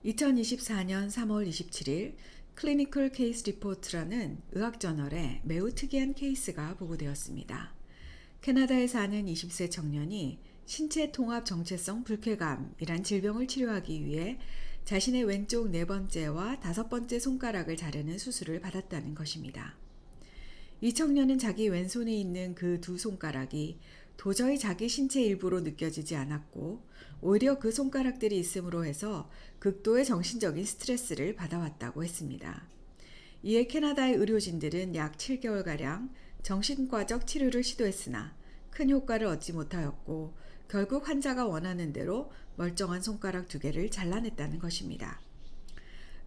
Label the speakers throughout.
Speaker 1: 2024년 3월 27일 클리니컬 케이스 리포트라는 의학저널에 매우 특이한 케이스가 보고되었습니다. 캐나다에 사는 20세 청년이 신체 통합 정체성 불쾌감이란 질병을 치료하기 위해 자신의 왼쪽 네 번째와 다섯 번째 손가락을 자르는 수술을 받았다는 것입니다. 이 청년은 자기 왼손에 있는 그 두 손가락이 도저히 자기 신체 일부로 느껴지지 않았고 오히려 그 손가락들이 있음으로 해서 극도의 정신적인 스트레스를 받아왔다고 했습니다. 이에 캐나다의 의료진들은 약 7개월가량 정신과적 치료를 시도했으나 큰 효과를 얻지 못하였고 결국 환자가 원하는 대로 멀쩡한 손가락 두 개를 잘라냈다는 것입니다.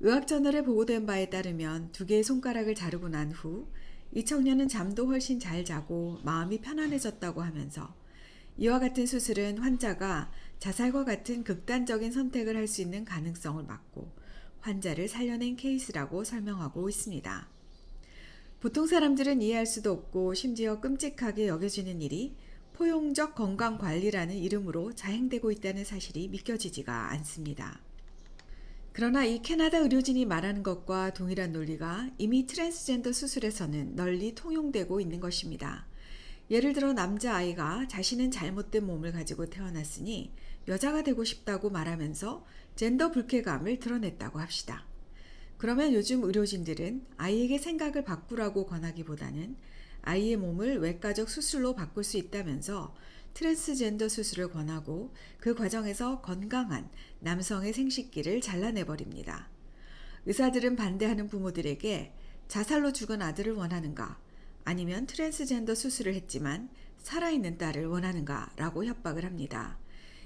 Speaker 1: 의학저널에 보고된 바에 따르면 두 개의 손가락을 자르고 난 후 이 청년은 잠도 훨씬 잘 자고 마음이 편안해졌다고 하면서 이와 같은 수술은 환자가 자살과 같은 극단적인 선택을 할 수 있는 가능성을 막고 환자를 살려낸 케이스라고 설명하고 있습니다. 보통 사람들은 이해할 수도 없고 심지어 끔찍하게 여겨지는 일이 포용적 건강관리라는 이름으로 자행되고 있다는 사실이 믿겨지지가 않습니다. 그러나 이 캐나다 의료진이 말하는 것과 동일한 논리가 이미 트랜스젠더 수술에서는 널리 통용되고 있는 것입니다. 예를 들어 남자아이가 자신은 잘못된 몸을 가지고 태어났으니 여자가 되고 싶다고 말하면서 젠더 불쾌감을 드러냈다고 합시다. 그러면 요즘 의료진들은 아이에게 생각을 바꾸라고 권하기보다는 아이의 몸을 외과적 수술로 바꿀 수 있다면서 트랜스젠더 수술을 권하고 그 과정에서 건강한 남성의 생식기를 잘라내버립니다. 의사들은 반대하는 부모들에게 자살로 죽은 아들을 원하는가 아니면 트랜스젠더 수술을 했지만 살아있는 딸을 원하는가 라고 협박을 합니다.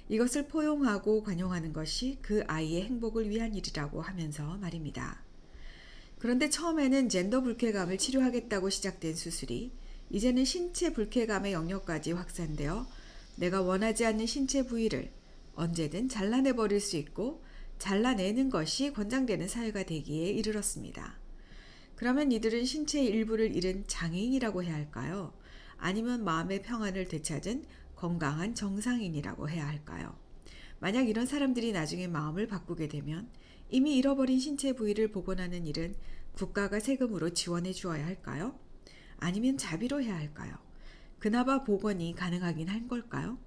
Speaker 1: 이것을 포용하고 관용하는 것이 그 아이의 행복을 위한 일이라고 하면서 말입니다. 그런데 처음에는 젠더 불쾌감을 치료하겠다고 시작된 수술이 이제는 신체 불쾌감의 영역까지 확산되어 내가 원하지 않는 신체 부위를 언제든 잘라내버릴 수 있고 잘라내는 것이 권장되는 사회가 되기에 이르렀습니다. 그러면 이들은 신체의 일부를 잃은 장애인이라고 해야 할까요? 아니면 마음의 평안을 되찾은 건강한 정상인이라고 해야 할까요? 만약 이런 사람들이 나중에 마음을 바꾸게 되면 이미 잃어버린 신체 부위를 복원하는 일은 국가가 세금으로 지원해 주어야 할까요? 아니면 자비로 해야 할까요? 그나마 복원이 가능하긴 한 걸까요?